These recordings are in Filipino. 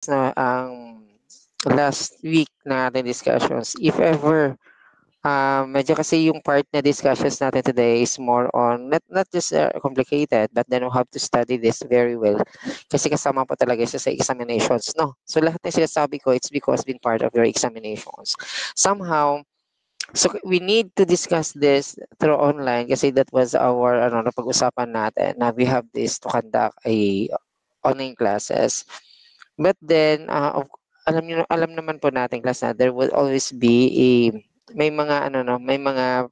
na ang last week na ating discussions, if ever medyo kasi yung part na discussions natin today is more on not just complicated, but then we have to study this very well kasi kasama po talaga siya sa examinations, no? So lahat ng sinasabi ko, it's because been part of your examinations. Somehow, so we need to discuss this through online kasi that was our napag-usapan natin na we have this to conduct a online classes. But then, alam naman po natin class na there will always be may mga may mga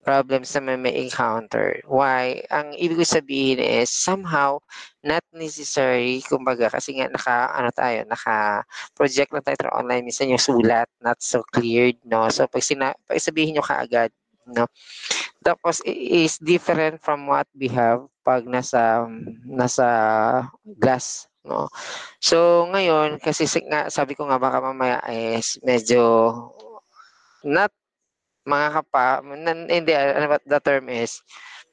problems na may encounter. Why? Ang ibig ko sabihin is somehow not necessary, kumbaga kasi nga naka-project lang tayo through online, minsan yung sulat not so cleared, no? So pag sabihin nyo kaagad, no? Tapos is different from what we have pag nasa glass, no? So ngayon kasi nga sabi ko nga baka mamaya is medyo not hindi ano ba the term is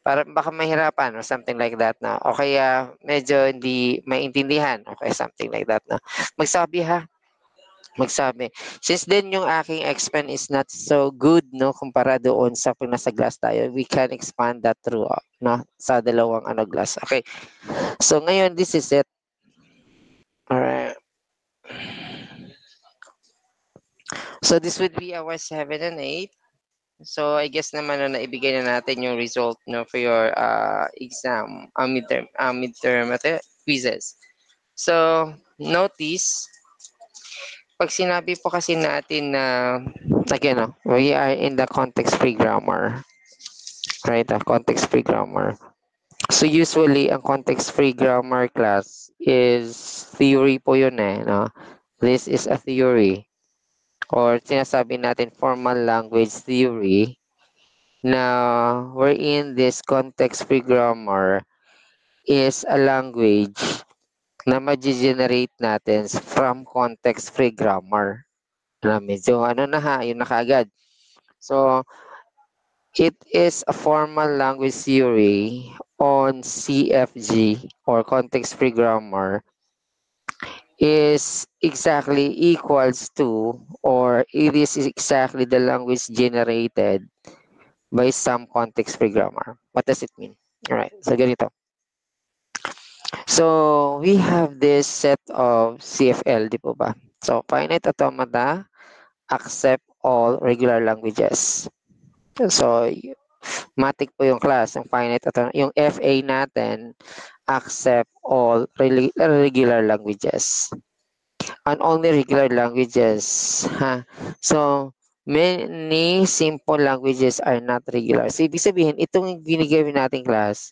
para baka mahirapan or something like that na o kaya medyo hindi maintindihan o kaya something like that na magsabi ha, magsabi. Since then yung aking explain is not so good, no, kumpara doon sa pag nasa glass tayo, we can expand that through no, sa dalawang glass. Okay, so ngayon this is it. Alright, so this would be our 7 and 8. So I guess naman na naibigay na natin yung result, no, for your exam, midterm quizzes. So notice, pag sinabi po kasi natin na again, no, we are in the context-free grammar, right? Context-free grammar. So usually ang context-free grammar class is theory po yun no? This is a theory or sinasabi natin formal language theory na wherein this context-free grammar is a language na ma-generate natin from context-free grammar. Na medyo yun na kaagad. So, it is a formal language theory on CFG or context-free grammar is exactly equals to or it is exactly the language generated by some context-free grammar. What does it mean? All right, so ganito. So, we have this set of CFL, di po ba? So, finite automata accept all regular languages. So, matik po yung class, yung finite automata. Yung FA natin, accept all regular languages. And only regular languages. Ha? So, many simple languages are not regular. So, ibig sabihin, itong binigay nating class,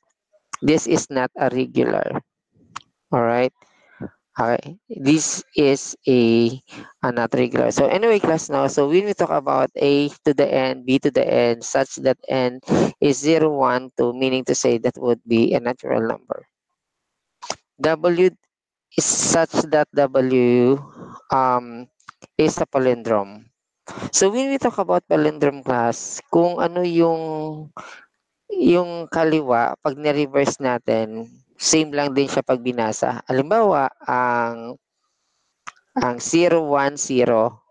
this is not a regular. Alright? Okay. This is not regular. So, anyway, class now. So, when we talk about A to the N, B to the N, such that N is 0, 1, 2, meaning to say that would be a natural number. W is such that W is a palindrome. So when we talk about palindrome class, kung ano yung kaliwa, pag ni-reverse natin, same lang din siya pag binasa. Halimbawa, ang 0, 1, 0,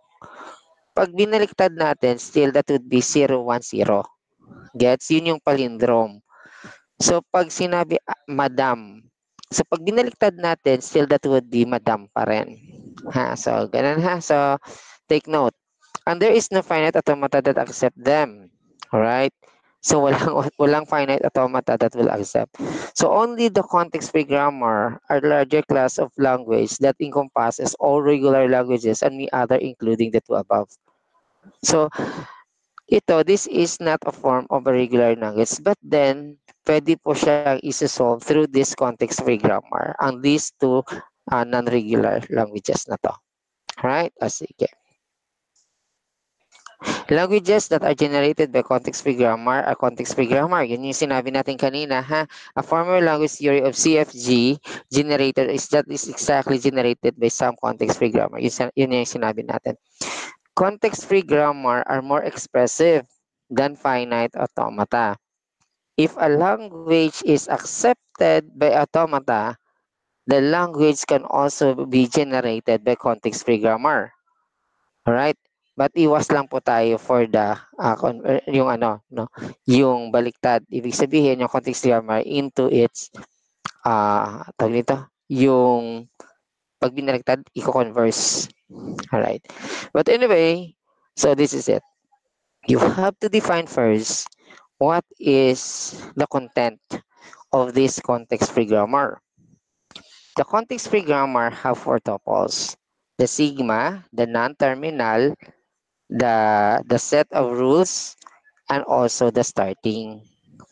pag binaliktad natin, still that would be 0, 1, 0. Gets? Yun yung palindrome. So pag sinabi madam, so pag binaliktad natin, still that would be madam pa rin. Ha? So ganun ha. So take note. And there is no finite automata that accept them. Alright? So walang finite automata that will accept. So only the context-free grammar are larger class of language that encompasses all regular languages and the other including the two above. So this is not a form of a regular language, but then pwede po siyang isa-solve through this context-free grammar ang these two non-regular languages na to. Alright? Sige. Languages that are generated by context-free grammar are context-free grammar. Yun yung sinabi natin kanina, ha? A formal language theory of CFG generator is that is exactly generated by some context-free grammar. Yun yung sinabi natin. Context-free grammar are more expressive than finite automata. If a language is accepted by automata, the language can also be generated by context-free grammar. Alright? But iwas lang po tayo for the yung ano, no, yung baliktad. Ibig sabihin yung context grammar into its tawag nito, yung pag binaliktad, i-converse. Alright. But anyway, so this is it. You have to define first what is the content of this context-free grammar. The context-free grammar have four tuples: the sigma, the non-terminal, the set of rules, and also the starting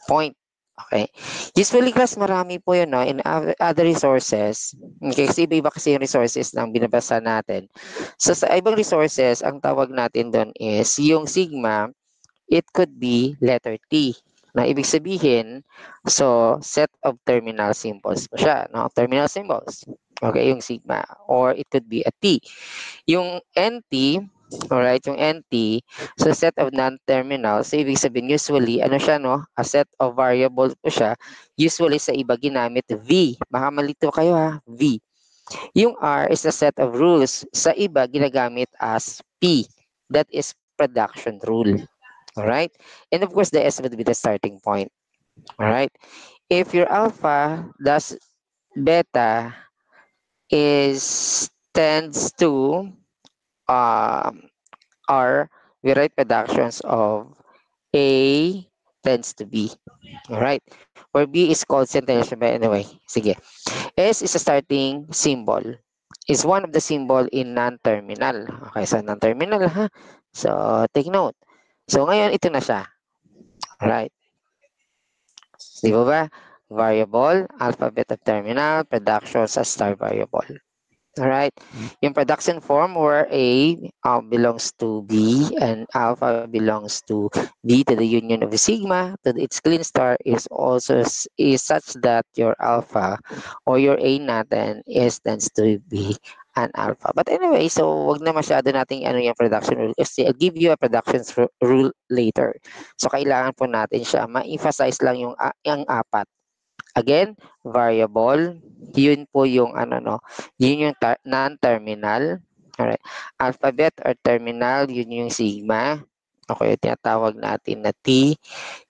point. Okay. Usually, class, marami po yun, no? In other resources, okay, kasi iba-iba kasi yung resources na binabasa natin. So, sa ibang resources, ang tawag natin doon is yung sigma, it could be letter T. Na ibig sabihin, so, set of terminal symbols po siya, no? Terminal symbols. Okay, yung sigma. Or it could be a T. Yung NT, alright, yung NT, so set of non-terminal, so ibig sabihin usually, ano siya, no? A set of variable po siya. Usually sa iba ginamit V. Baka malito kayo ha, V. Yung R is a set of rules. Sa iba ginagamit as P. That is production rule. Alright? And of course, the S would be the starting point. Alright? If your alpha does beta is tends to R, we write productions of A tends to B. Alright? Where B is called centennial by anyway. Sige. S is a starting symbol. Is one of the symbol in non-terminal. Okay, so non-terminal ha. So, take note. So, ngayon, ito na siya. Alright. Di ba? Variable, alphabet of terminal, production sa star variable. Alright. Yung production form where A belongs to B and alpha belongs to B to the union of the sigma to its clean star is also is such that your alpha or your A natin is tends to be an alpha. But anyway, so wag na masyado nating ano yung production rule kasi I'll give you a production rule later. So kailangan po natin siya ma-emphasize lang yung apat. Again, variable, yun po yung ano no, yun yung non-terminal. Alright. Alphabet or terminal, yun yung sigma. Okay, tinatawag natin na T.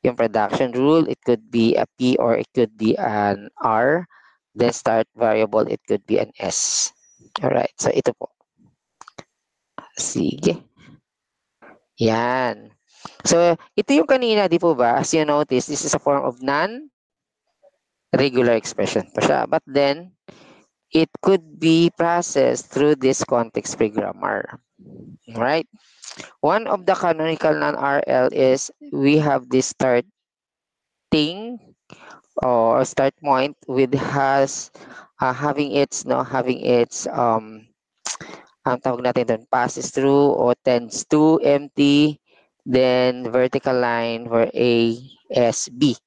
Yung production rule, it could be a P or it could be an R. Then start variable, it could be an S. Alright, so ito po. Sige. Yan. So, ito yung kanina, di po ba? As you notice, this is a form of regular expression pa siya. But then, it could be processed through this context-free grammar. Right? One of the canonical non-RL is we have this starting or start point with has having its ang tawag natin doon passes through or tends to empty, then vertical line where A, S, B.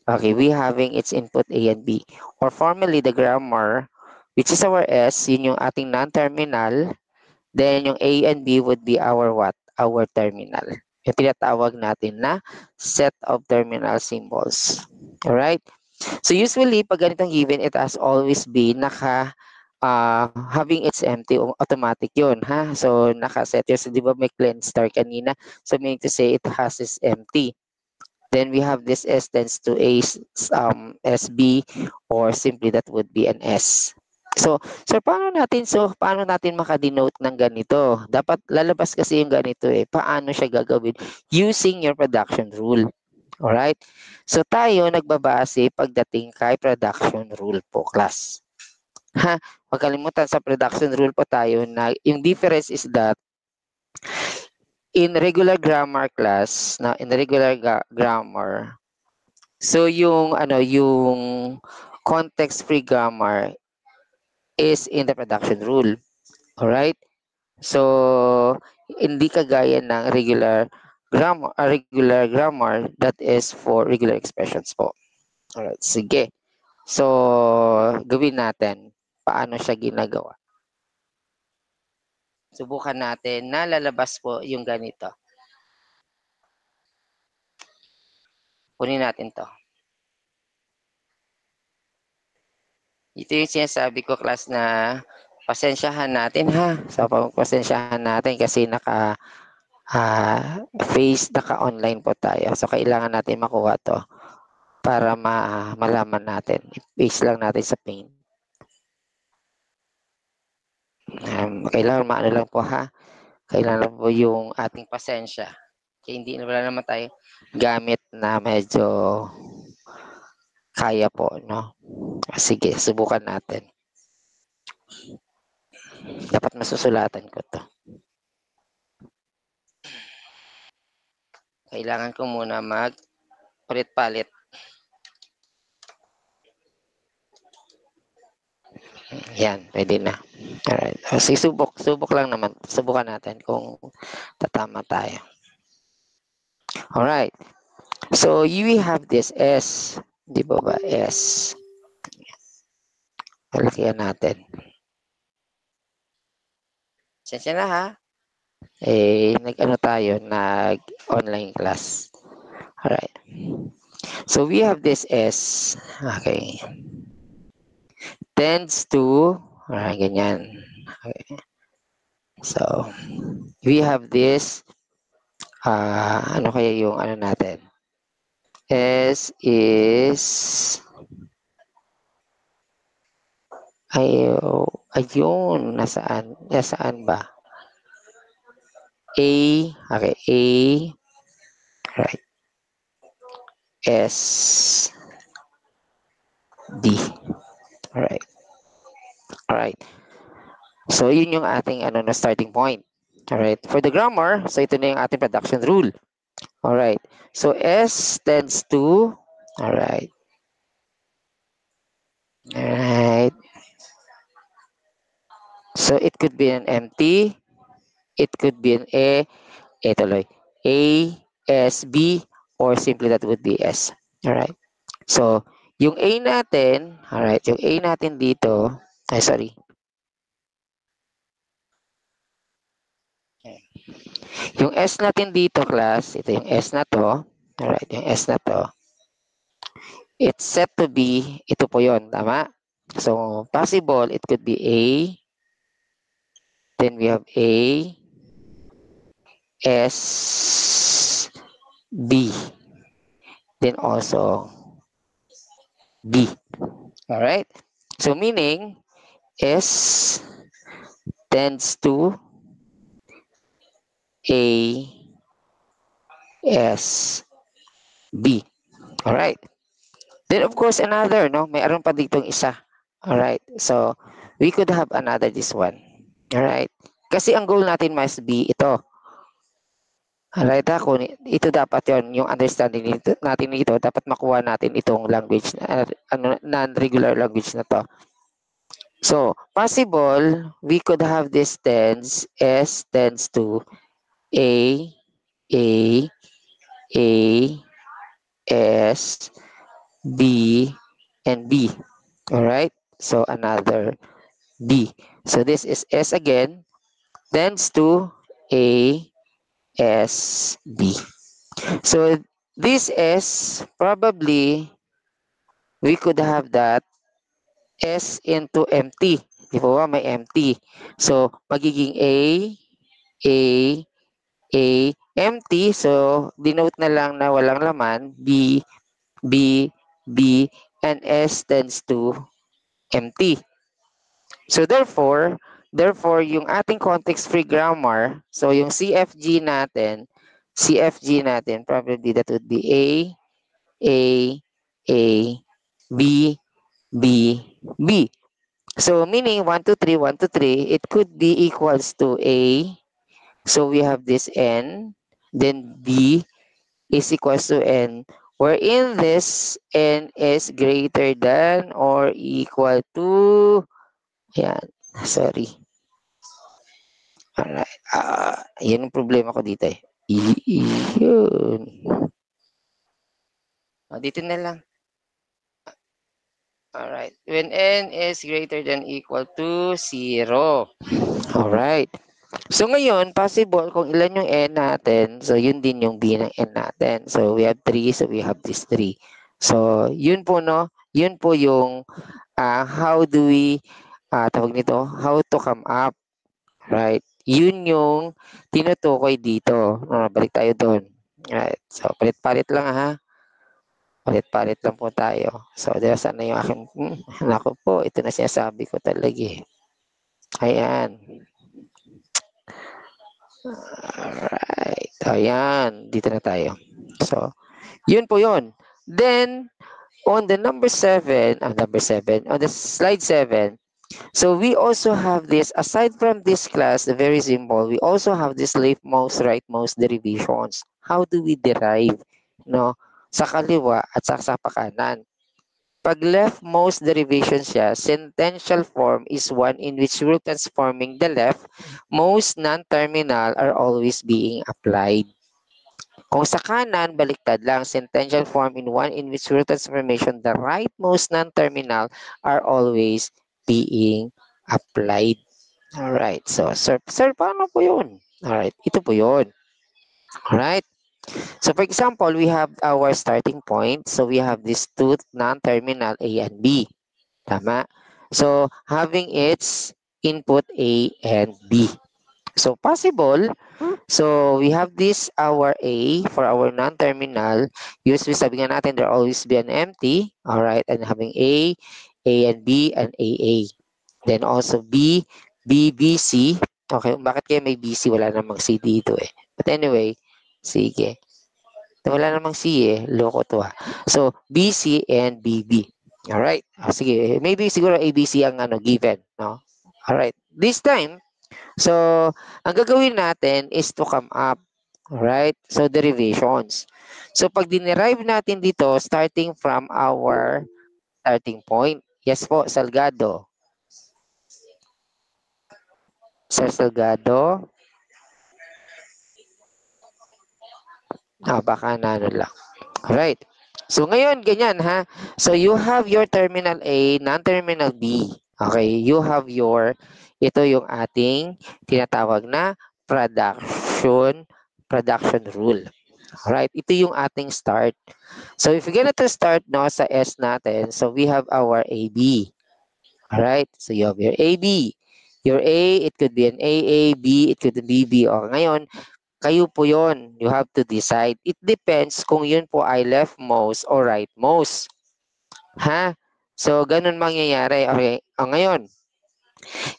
Okay, we having its input A and B. Or formally, the grammar, which is our S, yun yung ating non-terminal. Then yung A and B would be our what? Our terminal. Yung tinatawag natin na set of terminal symbols. Alright? So usually, pag ganitong given, it has always been having its empty automatic yun. Ha? So nakaset yun. So di ba may clean star kanina? So meaning to say, it has its empty. Then we have this S tends to A SB or simply that would be an S. So paano natin makadenote ng ganito? Dapat lalabas kasi yung ganito eh. Paano siya gagawin? Using your production rule. Alright? So tayo nagbabase pagdating kay production rule po, class. Ha? Huwag kalimutan sa production rule po tayo na yung difference is that in regular grammar class, na in regular grammar, so yung context free grammar is in the production rule. All right? So hindi kagaya ng regular grammar that is for regular expressions po. All right, sige. So gawin natin paano siya ginagawa. Subukan natin na lalabas po yung ganito. Kunin natin to. Ito yung sinasabi ko, class, na pasensyahan natin ha. So, pasensyahan natin kasi naka-online po tayo. So, kailangan natin makuha to para malaman natin. I-paste lang natin sa Paint. Kailangan maano lang po ha. Kailangan po yung ating pasensya. Kaya wala naman tayo gamit na medyo kaya po, no? Sige, subukan natin. Dapat masusulatan ko to. Kailangan ko muna palit-palit. Yan, pwede na. Alright. Subok lang naman. Subukan natin kung tatama tayo. Alright. So, we have this S. Di ba ba? S. Palakihan natin. Sensya na ha. Nag-online class. Alright. So, we have this S. Okay. Tends to, ganyan. Okay. So, we have this, ano kaya yung ano natin? S is, ayun, nasaan ba? A, okay, A, right, S, D, alright. Alright. So, yun yung ating na starting point. Alright. For the grammar, so ito na yung ating production rule. Alright. So, S tends to, alright. Alright. So, it could be an empty. It could be an A. Tuloy. A, S, B, or simply that would be S. Alright. So, yung A natin, alright, yung A natin dito, sorry. Yung S natin dito, class, ito yung S na to. Alright, yung S na to. It's set to be, ito po yon, tama? So, possible, it could be A. Then we have A, S, B. Then also B. Alright? So, meaning, S tends to A, S, B. Alright? Then, of course, another, no? Mayroon pa ditong isa. Alright? So, we could have another this one. Alright? Kasi ang goal natin must be ito. Alright, ito dapat yung understanding natin dito, dapat makuha natin itong language, non-regular language na to. So, possible, we could have this tense, S tends to A, S, B, and B. Alright? So, another B. So, this is S again, tends to A, S, B. So, this S, probably, we could have that S into empty. Di ba? May empty. So, magiging A, empty. So, denote na lang na walang laman. B, B, B, and S tends to empty. So, therefore, yung ating context-free grammar, so yung CFG natin, probably that would be A, B, B, B. So, meaning 1, 2, 3, 1, 2, 3, it could be equals to A. So, we have this N. Then, B is equals to N. Wherein this N is greater than or equal to, yan, sorry. Alright. Yun ang problema ko dito eh. Yun. Dito na lang. Alright. When N is greater than equal to 0. Alright. So ngayon, possible kung ilan yung N natin, so yun din yung B ng N natin. So we have 3, so we have this 3. So yun po, no? Yun po yung how do we, tawag nito, how to come up, right? Yun yung tinutukoy dito. Balik tayo doon. Right. So, palit-palit lang ha. Palit-palit lang po tayo. So, diba sana yung aking, naku po, ito na sinasabi ko talaga eh. Ayan. Alright. Ayan. Dito na tayo. So, yun po yun. Then, on the number 7, on the slide 7, so we also have this, aside from this class, the very simple, we also have this leftmost, rightmost derivations. How do we derive, no? Sa kaliwa at sa pakanan. Pag leftmost derivation siya, sentential form is one in which rule transforming the left, most non-terminal are always being applied. Kung sa kanan, baliktad lang. Sentential form in one in which rule transformation, the rightmost non-terminal are always being applied. Alright. So, sir, paano po yun? Alright. Ito po yun. Alright. So, for example, we have our starting point. So, we have these two non-terminal A and B. Tama? So, having its input A and B. So, possible. So, we have this, our A, for our non-terminal. Usually, sabi nga natin, there always be an empty. Alright, and having A and B, and AA. Then also B, B, B, C. Okay, bakit kaya may BC? Wala namang C dito eh. But anyway, sige. Wala namang C eh. Loko to ha. So, BC and BB. Alright. Sige. Maybe siguro ABC ang given. No? Alright. This time, so, ang gagawin natin is to come up. Alright? So, derivations. So, pag dinerive natin dito, starting from our starting point. Yes po, Salgado. Sir Salgado. Baka na ano lang. Alright. So, ngayon, ganyan ha. So, you have your terminal A, non-terminal B. Okay, you have your, ito yung ating tinatawag na production rule. Alright, ito yung ating start. So, if you're gonna to start no, sa S natin, so we have our AB. Alright, so you have your AB. Your A, it could be an AA, B, it could be BB. O, ngayon, kayo po yon. You have to decide. It depends kung yun po ay leftmost or rightmost. Ha? So, ganun mangyayari. Okay. O, ngayon,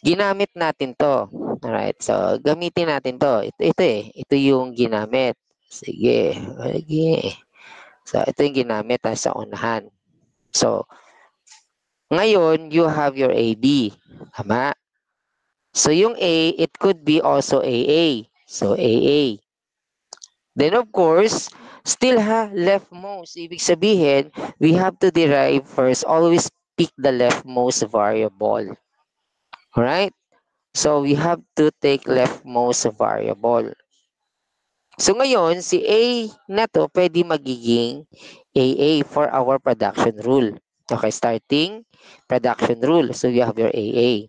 ginamit natin to. Alright. So, gamitin natin to. Ito eh. Ito yung ginamit. Sige. Sige. So, ito yung ginamit sa unahan. So, ngayon, you have your AB. Tama? So, yung A, it could be also AA. So, AA. Then of course, still leftmost. Ibig sabihin, we have to derive first. Always pick the leftmost variable. Alright? So we have to take leftmost variable. So ngayon, si A na to pwede magiging AA for our production rule. Okay, starting production rule. So you have your AA.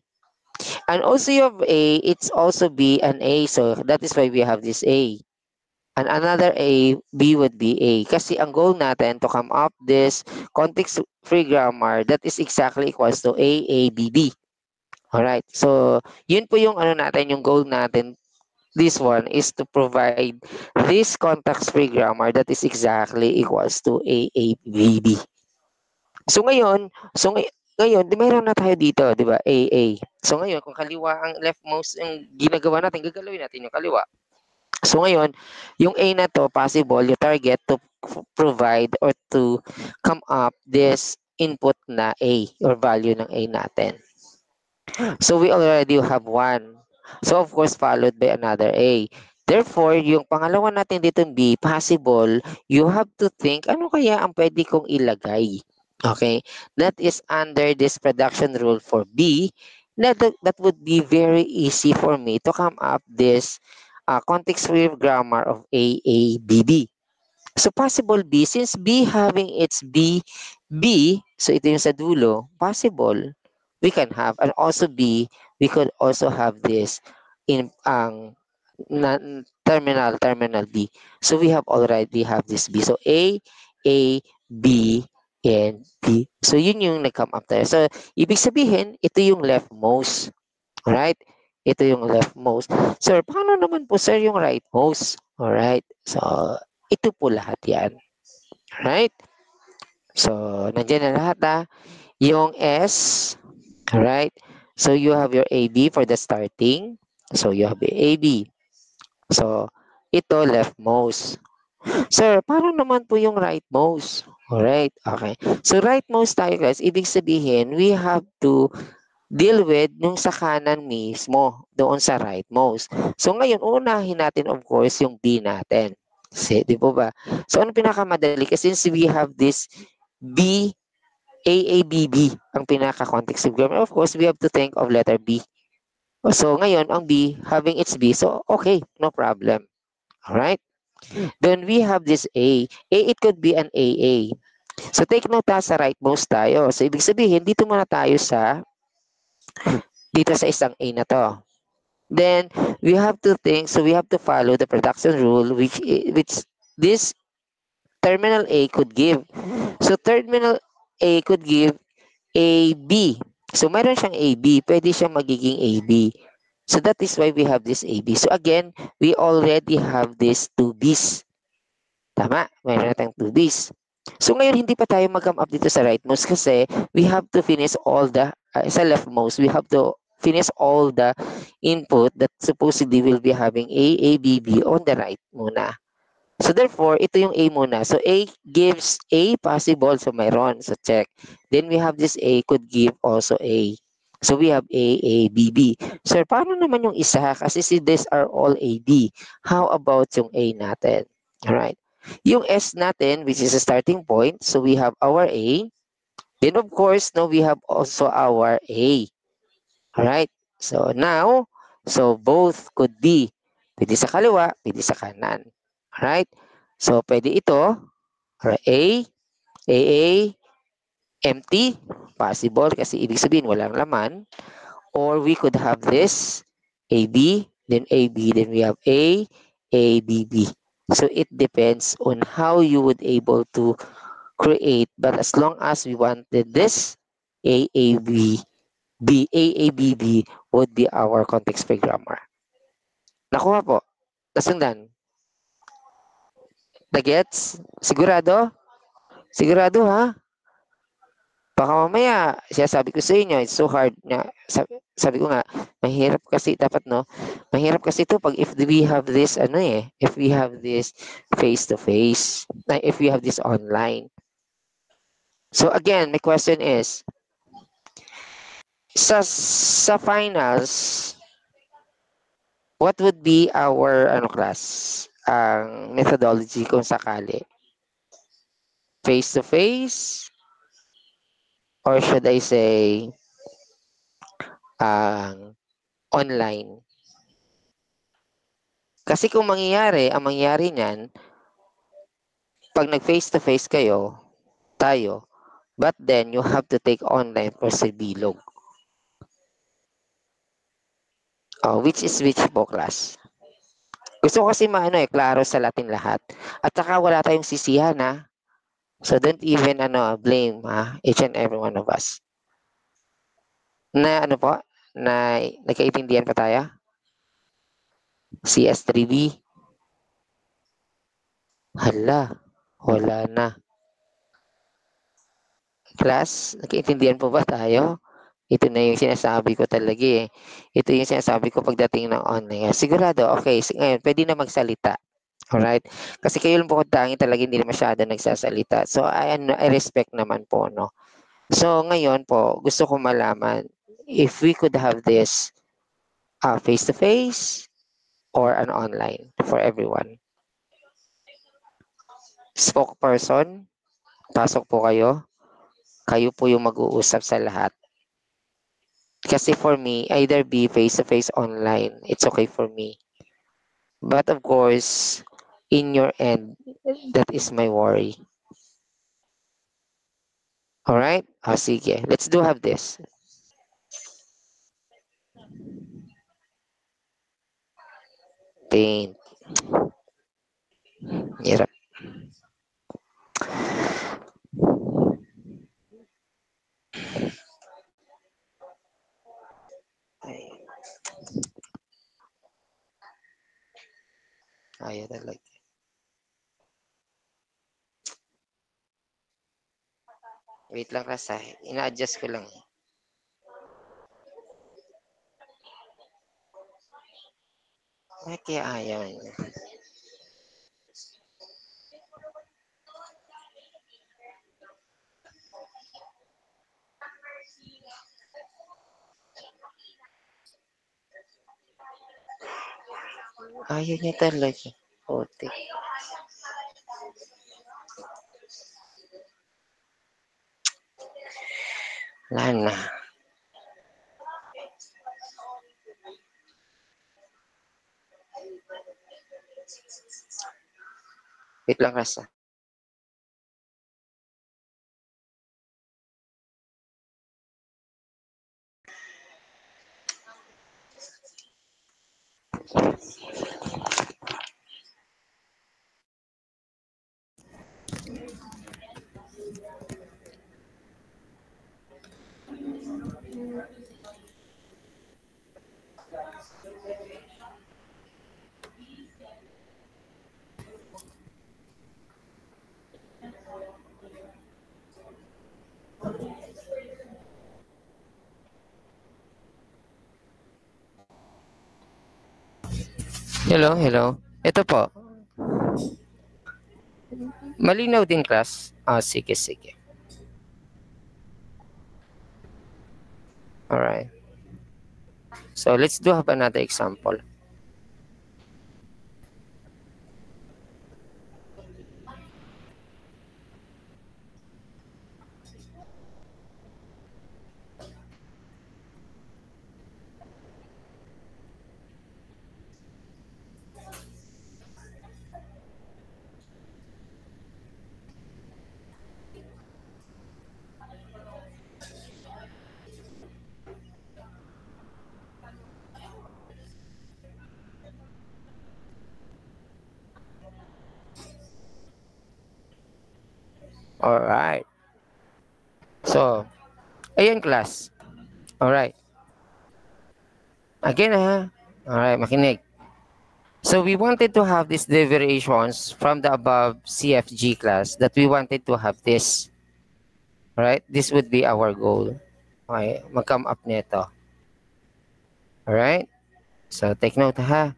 And also you have A, it's also B and A. So that is why we have this A. And another A, B would be A. Kasi ang goal natin to come up this context-free grammar that is exactly equals to A, A, B, B. Alright. So, yun po yung natin, yung goal natin. This one is to provide this context-free grammar that is exactly equals to A, A, B, B. So, ngayon, di mayroon na tayo dito, di ba? A, A. So, ngayon, kung kaliwa ang leftmost yung ginagawa natin, gagalawin natin yung kaliwa. So ngayon, yung A na to, possible, you target to provide or to come up this input na A or value ng A natin. So we already have one. So of course, followed by another A. Therefore, yung pangalawa natin dito B, possible, you have to think, ano kaya ang pwede kong ilagay? Okay? That is under this production rule for B. That would be very easy for me to come up this context-free grammar of AABB. So possible B, since B having its B, so ito yung sa dulo, possible, we can have, and also B, we could also have this in terminal B. So we have already have this B. So A, B, and B. So, yun yung nag-come up tayo. So, ibig sabihin, ito yung leftmost. Alright? Ito yung leftmost. Sir, paano naman po, sir, yung rightmost? Alright? So, ito po lahat yan. Alright? So, nandiyan na lahat ha. Yung S, alright? So, you have your AB for the starting. So, you have AB. So, ito leftmost. Sir, paano naman po yung rightmost? Alright, okay. So, rightmost tayo guys, ibig sabihin, we have to deal with nung sa kanan mismo, doon sa rightmost. So, ngayon, unahin natin of course yung B natin. Kasi, di po ba? So, ano pinakamadali? Kasi since we have this B, AABB, ang pinaka-context of grammar, of course, we have to think of letter B. So, ngayon, ang B, having its B, so okay, no problem. Alright? Then we have this A. A, it could be an AA. So, take note ha, sa rightmost tayo. So, ibig sabihin, dito muna tayo dito sa isang A na to. Then, we have to think, so we have to follow the production rule, which this terminal A could give. So, terminal A could give AB. So, meron siyang AB. Pwede siyang magiging AB. So, that is why we have this AB. So, again, we already have these two Bs. Tama, meron na tayong 2 Bs. So ngayon, hindi pa tayo mag-come up dito sa rightmost kasi we have to finish all the, sa leftmost, we have to finish all the input that supposedly will be having A, A, B, B on the right muna. So therefore, ito yung A muna. So A gives A possible, so mayroon, so check. Then we have this A could give also A. So we have A, B, B. Sir, paano naman yung isa? Kasi si these are all A, B. How about yung A natin? Alright. Yung S natin, which is a starting point, so we have our A. Then of course, now we have also our A. Alright? So now, so both could be. Pwede sa kaliwa, pwede sa kanan. Alright? So pwede ito, or A, empty, possible kasi ibig sabihin walang laman. Or we could have this, AB, then AB, then we have A, B, B. So it depends on how you would able to create, but as long as we wanted this, AAB, AABB would be our context-free grammar. Nakuha po. Nasundan. Nagets? Sigurado? Sigurado ha? Baka mamaya, sabi ko sa inyo, it's so hard na, sabi ko nga, mahirap kasi, dapat no, mahirap kasi ito pag if we have this, if we have this face-to-face, if we have this online. So again, my question is, sa finals, what would be our, class, ang methodology kung sakali? Face-to-face, or should I say, online? Kasi kung ang mangyayari niyan, pag nag face-to-face tayo, but then you have to take online for Silbilog. Which is which po, class? Gusto ko kasi klaro sa Latin lahat. At saka wala tayong sisihan, ha? So don't even, blame, each and every one of us. Na, po? Na, nagkaintindihan pa tayo? CS3B? Hala, wala na. Class, nagkaintindihan po ba tayo? Ito na yung sinasabi ko talaga eh. Ito yung sinasabi ko pagdating ng online. Sigurado, okay. Ngayon, pwede na magsalita. Alright? Kasi kayo lang po tangi talaga hindi na masyado nagsasalita. So, I respect naman po, no? So, ngayon po, gusto ko malaman if we could have this face-to-face or an online for everyone. Spokesperson, pasok po kayo. Kayo po yung mag-uusap sa lahat. Kasi for me, either be face-to-face online, it's okay for me. But of course, in your end, that is my worry. Alright? Sige. Let's do have this. Paint. Hirap. Kaya talaga. Wait lang kasi. Ina-adjust ko lang. Ay, kaya ayaw niya. Ayaw niya talaga. Putik. Wala na. Wait lang kasi. Hello, hello. Ito po. Malinaw din, class. Ah, sige, sige. Alright. So, let's do have another example. Alright. So, ayan, class. Alright. Again, ha? Alright, makinig. So, we wanted to have these deviations from the above CFG class that we wanted to have this. Alright? This would be our goal. Okay, mag-come up nito. Alright? So, take note, ha?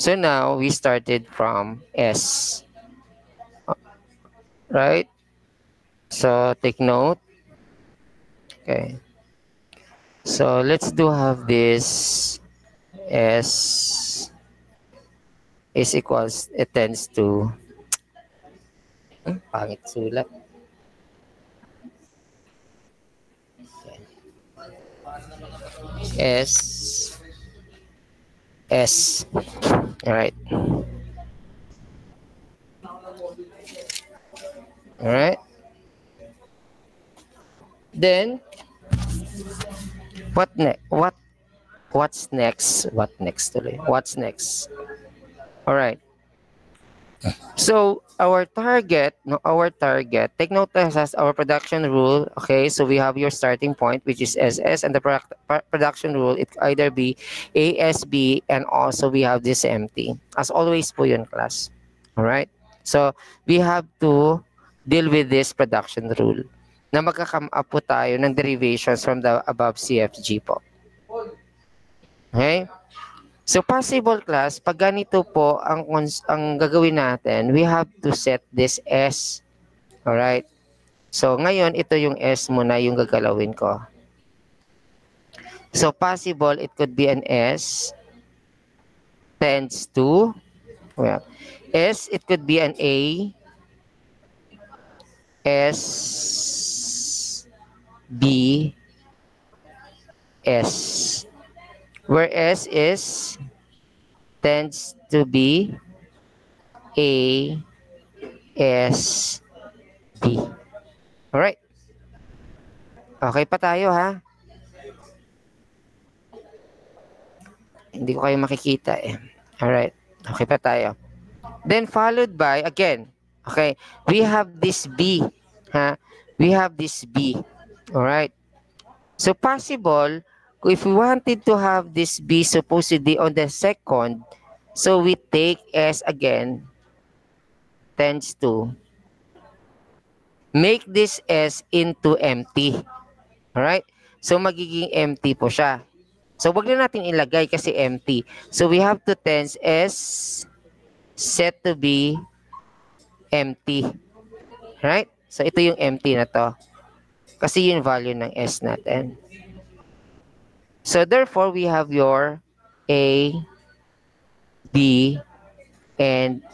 So, now, we started from S. Right? So, take note. Okay. So, let's do have this S is equals, it tends to, pangit sulat. S, S. All right. All right. Then, what's next? What next tuloy? What's next? All right. So our target, no, our target, take note as our production rule. Okay, so we have your starting point, which is SS, and the production rule, it either be ASB, and also we have this empty. As always po yun, class. All right. So we have to deal with this production rule na magka-come up po tayo ng derivations from the above CFG po. Okay? So possible, class, pag ganito po ang gagawin natin, we have to set this S. Alright? So ngayon, ito yung S muna yung gagalawin ko. So possible, it could be an S tends to, well, S, it could be an A, S, B, S. Where S is tends to be A, S, B. Alright. Okay pa tayo, ha? Hindi ko kayo makikita eh. Alright. Okay pa tayo. Then followed by, again, okay, we have this B. Ha? We have this B. Alright. So possible, if we wanted to have this B supposedly on the second, So we take S again tends to make this S into empty. Alright? So magiging empty po siya. So wag na natin ilagay kasi empty. So we have to tense S set to be empty. Right? So ito yung empty na to. Kasi yung value ng S natin. So therefore, we have your A, B, and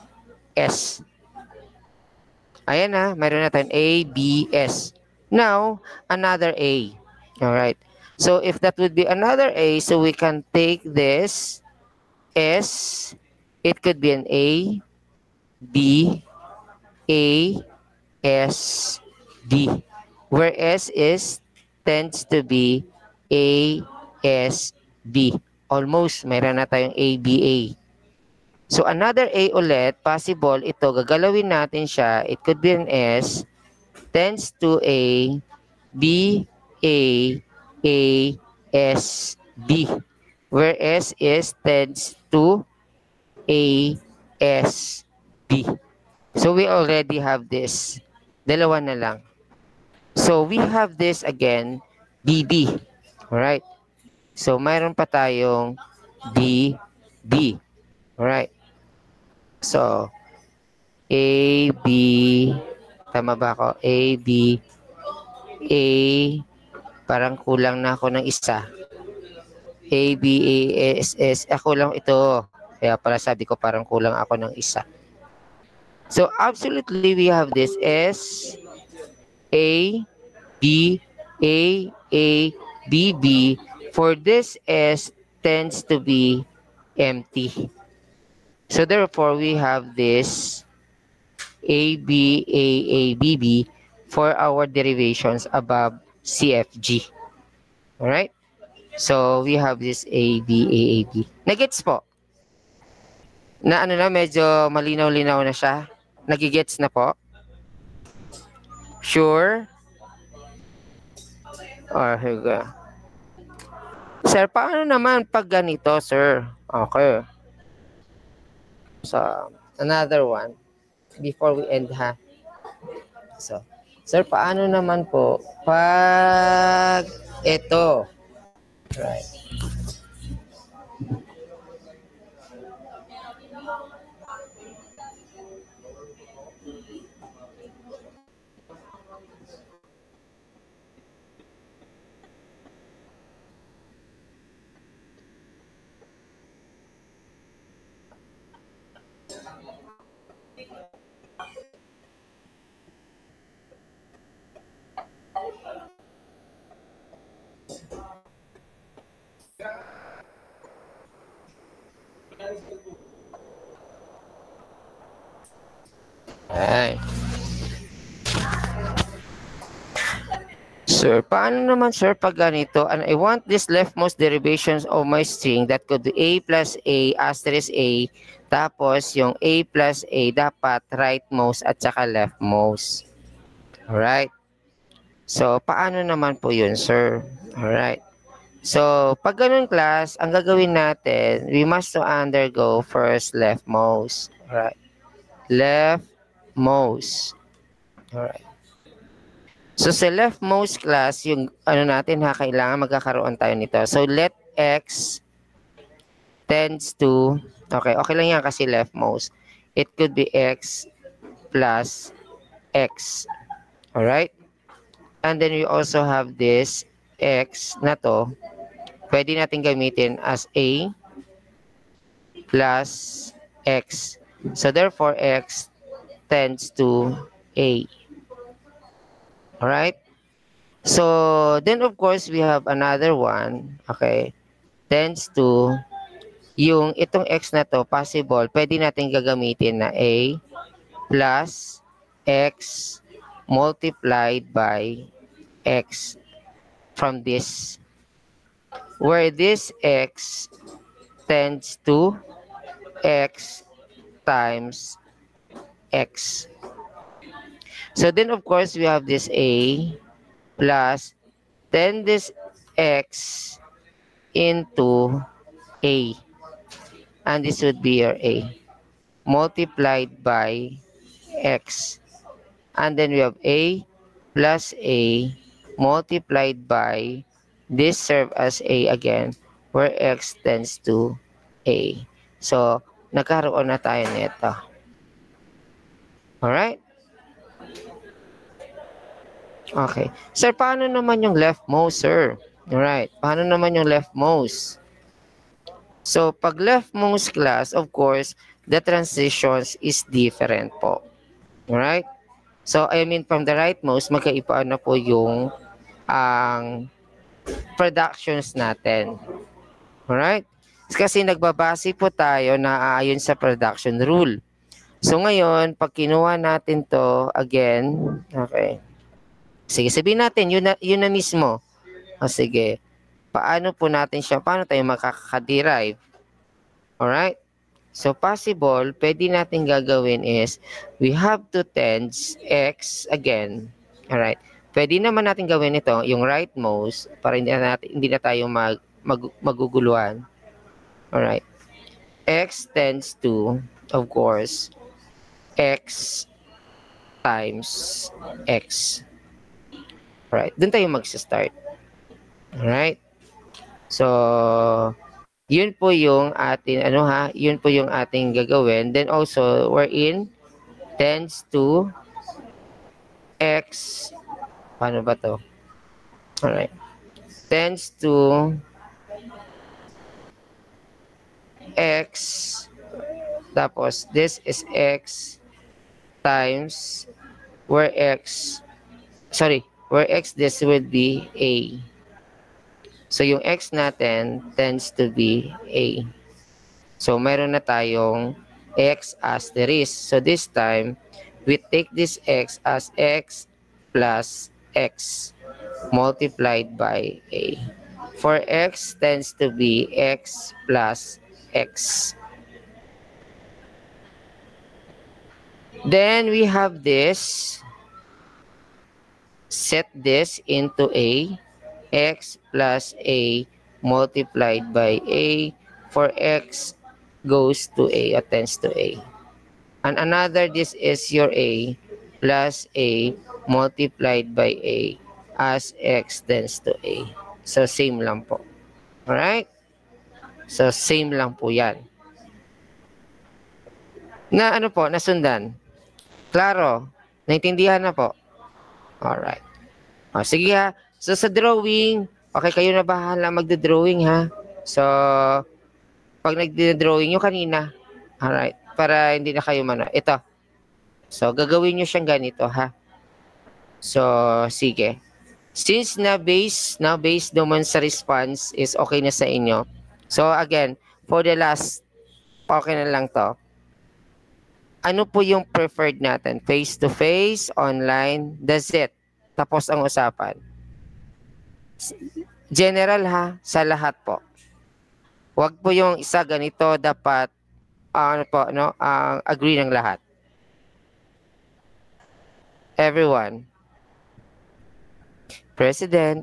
S. Ayan na, mayroon na tayong A, B, S. Now, another A. Alright. So if that would be another A, so we can take this S. It could be an A, B, A, S, B. Where S is tends to be A, S, B. Almost, mayroon na tayong A, B, A. So another A ulit, possible ito, gagalawin natin siya. It could be an S, tends to A, B, A, S, B. Where S is tends to A, S, B. So we already have this. Dalawa na lang. So we have this again, BB. Alright? So mayroon pa tayong BB. Alright? So, A, B, tama ba ako? A, B, A, parang kulang na ako ng isa. A, B, A, S, S, ako lang ito. Kaya pala sabi ko parang kulang ako ng isa. So, absolutely we have this S, A, B, A, B, B. For this S tends to be empty. So therefore, we have this A, B, B, B for our derivations above CFG. Alright? So, we have this A, B, B. Nagets po? Na ano na, medyo malinaw-linaw na siya? Nagigets na po? Sure? Or, here we go. Sir, paano naman pag ganito, sir? Okay. So, another one before we end, ha? So, sir, paano naman po pag ito? Right. Ay. Sir, paano naman sir pag ganito? And I want this leftmost derivations of my string that could be A plus A asterisk A. Tapos yung A plus A dapat rightmost at saka leftmost. Alright? So, paano naman po yun, sir? Alright. So, pag ganun class, ang gagawin natin, we must to undergo first leftmost. Alright. Leftmost. Alright. So, sa leftmost class, yung ano natin ha, kailangan magkakaroon tayo nito. So, let X tends to, okay lang yan kasi leftmost. It could be X plus X. Alright? And then we also have this X na to. Pwede natin gamitin as A plus X. So, therefore, X tends to A. Alright? So, then of course, we have another one. Okay? Tends to, yung itong X na to, possible, pwede natin gagamitin na A plus X multiplied by X from this. Where this X tends to X times X. So then of course we have this A plus then this X into A. and this would be your A, multiplied by X. And then we have A plus A multiplied by this serve as A again, where X tends to A. So, nagkaroon na tayo nito. Alright? Okay. Sir, paano naman yung leftmost, sir? Alright. Paano naman yung leftmost? So, pag leftmost class, of course, the transitions is different po. Alright? So, I mean, from the rightmost, magkaiba na po yung ang productions natin. Alright? Kasi nagbabase po tayo na ayon sa production rule. So, ngayon, pag kinuha natin to again, okay. Sige, sabihin natin, yun na mismo. O sige, paano po natin siya, paano tayo makakaderive? Alright? So, possible, pwede natin gagawin is, we have to tens x again. Alright? Pwede naman natin gawin ito, yung rightmost, para hindi na tayo maguguluhan. Alright? X tends to, of course, x times x. Alright? Doon tayo mag-start. Alright? So, yun po yung ating yun po yung ating gagawin. Then also we're in tends to x, paano ba to? Alright, tends to x, tapos this is x times where x this would be a. So, yung x natin tends to be A. So, meron na tayong x asterisk. So, this time, we take this x as x plus x multiplied by A. For x tends to be x plus x. Then, we have this. Set this into A. X plus A multiplied by A, for X goes to A, or tends to A. And another, this is your A plus A multiplied by A as X tends to A. So, same lang po. Alright? So, same lang po yan. Na ano po, nasundan? Klaro? Naintindihan na po? Alright. O, sige ha. So, sa drawing, okay, kayo na bahala magda-drawing ha. So, pag nagda-drawing nyo kanina, alright, para hindi na kayo ito. So, gagawin nyo siyang ganito ha. So, sige. Since na-base naman sa response is okay na sa inyo. So, again, for the last, okay na lang to. Ano po yung preferred natin? Face-to-face, online, that's it. Tapos ang usapan. General ha, sa lahat po. Huwag po yung isa ganito, dapat agree ng lahat. Everyone. President.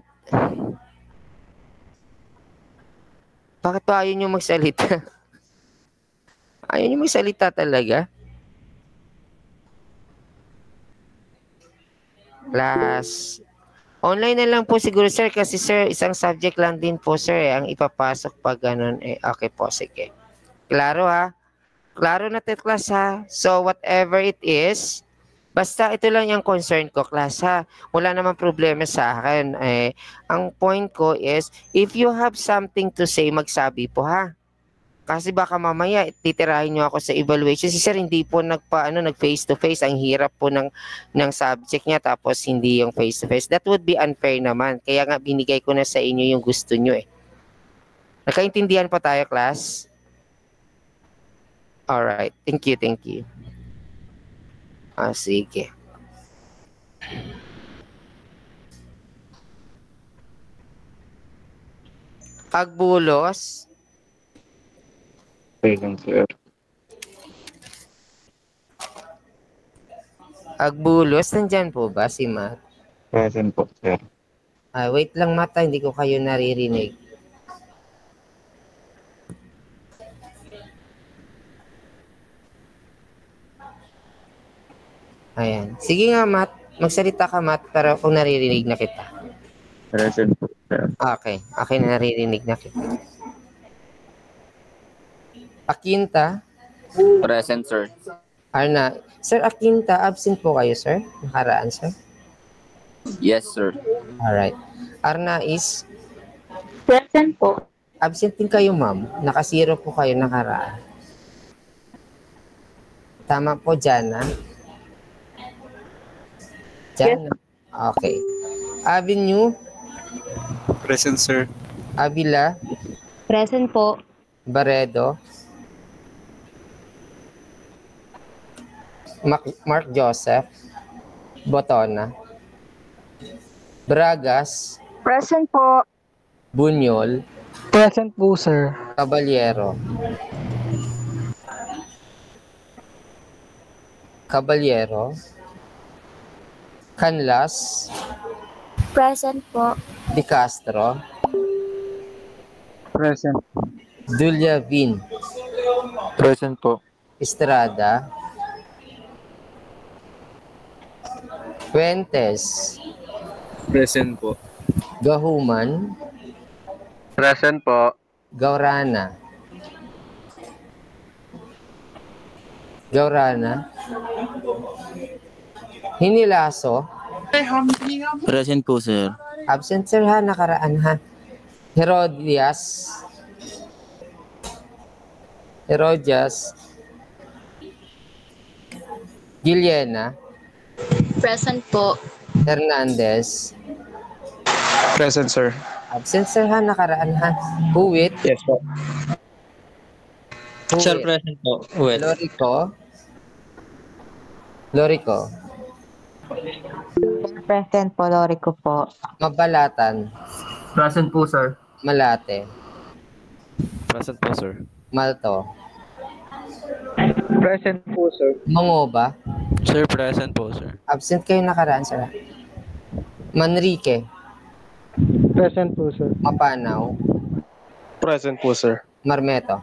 Bakit pa ayaw nyo magsalita? Ayaw nyo magsalita talaga? Class. Online na lang po siguro, sir, kasi sir, isang subject lang din po, sir, ang ipapasok pag ganun. Okay po, sige. Klaro ha? Klaro na class ha? So, whatever it is, basta ito lang yung concern ko, class ha? Wala namang problema sa akin. Ang point ko is, if you have something to say, magsabi po ha? Kasi baka mamaya titirahin niyo ako sa evaluation. Si sir hindi po nag face to face. Ang hirap po ng subject niya tapos hindi yung face to face. That would be unfair naman. Kaya nga binigay ko na sa inyo yung gusto niyo eh. Nakaintindihan pa tayo, class? Alright. Thank you, thank you. Sige. Pagbulos. Present, sir. Agbulos, nandyan po ba si Matt? Present po, sir. Wait lang, Matt, hindi ko kayo naririnig. Ayan. Sige nga, Matt. Magsalita ka, Matt, para kung naririnig na kita. Present po, sir. Okay. Okay, naririnig na kita. Akinta. Present, sir. Arna. Sir Akinta, absent po kayo, sir? Nakaraan, sir? Yes, sir. Alright. Arna is Present po. absent din kayo, ma'am. Nakasiro po kayo nakaraan. Tama po, Jana. Jana. Okay. Avenue, Present, sir. Avila, Present po. Baredo, Mark Joseph, Botona, Bragas, Present po. Bunyol, Present po, sir. Caballero, Canlas, Present po. Di Castro, Present. Dulia Vin, Present po. Estrada, Fuentes, Present po. Gahuman, Present po. Gaurana, Hinilaso, Present po, sir. absent sir ha, nakaraan ha. Herodias, Giliena, Present po. Hernandez, Present, sir. absent sir ha, nakaraan ha. Huwit, Yes po. Sir, present po. Well. Lorico, Present po, Lorico po. Mabalatan, Present po, sir. Malate, Present po, sir. Malto, Present po, sir. Mangoba, Sir, present po, sir. absent kayo nakaraan sir ha. Manrique, Present po, sir. Mapanaw, Present po, sir. Marmeto,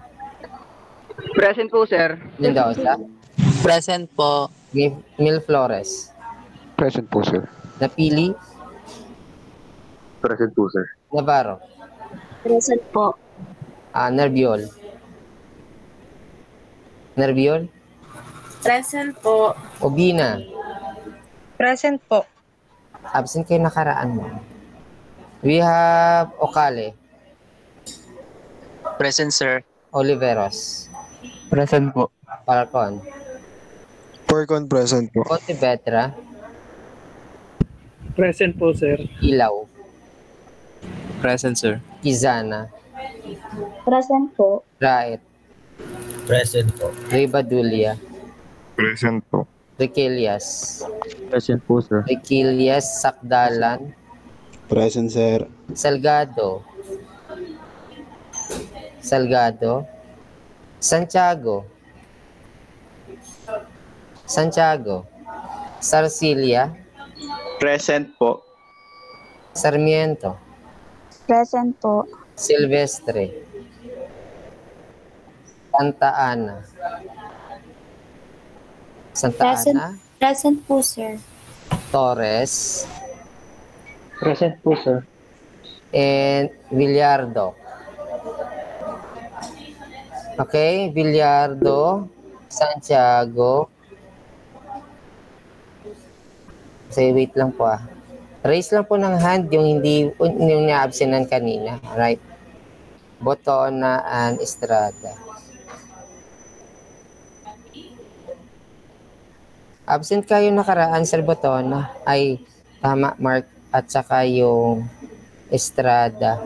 Present po, sir. Mendoza, Present po. Mil Flores, Present po, sir. Napili, Present po, sir. Navarro, Present po. Nerviol, Present po. Obina, Present po. absent kayo nakaraan mo. We have Ocale, Present, sir. Oliveros, Present po. Falcon, Porcon, present po. Contivetra, Present po, sir. Ilaw, Present, sir. Kizana, Present po. Raet, Present po. Ribadulia, Present po. Riquelias, Present po, sir. Sakdalan, Present, sir. Salgado, Santiago, Sarsilia, Present po. Sarmiento, Present po. Silvestre, Santa Ana, Present po, sir. Torres, Present po, sir. and Villardo. Okay, Villardo, Santiago. Say, wait lang po ah. Raise lang po ng hand yung yung na-absenan kanina. Alright. Botona and Estrada. Absent kayo nakaraan, Sir Botona. Ay, tama, Mark. At saka yung Estrada.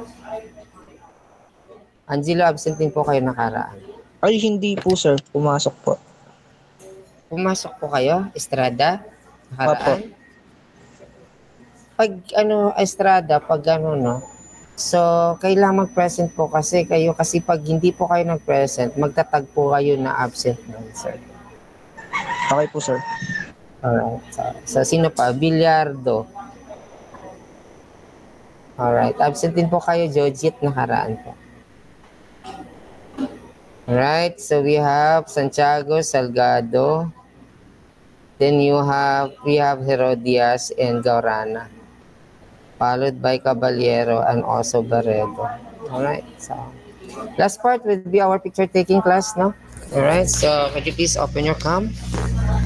Angelo, absent din po kayo nakaraan. Ay, hindi po, sir. Pumasok po. Pumasok po kayo, Estrada? Nakaraan? Pag Estrada, pag no? So, kailangan mag-present po kasi pag hindi po kayo nag-present, magtatag po kayo na absent nun, sir. Okay po, sir. Alright. So, sino pa? Villardo. Alright. Absent din po kayo, Jojit, nakaraan po. Alright. So, we have Santiago, Salgado, Then we have Herodias and Gaurana, followed by Caballero and also Barredo. Alright, so last part will be our picture taking class, no? Alright, so could you please open your cam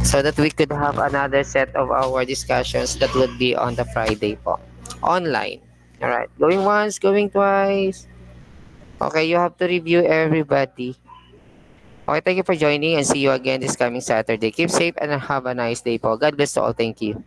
so that we could have another set of our discussions that would be on the Friday po. Online. Alright, going once, going twice. Okay, you have to review everybody. Okay, thank you for joining and see you again this coming Saturday. Keep safe and have a nice day po. God bless to all. Thank you.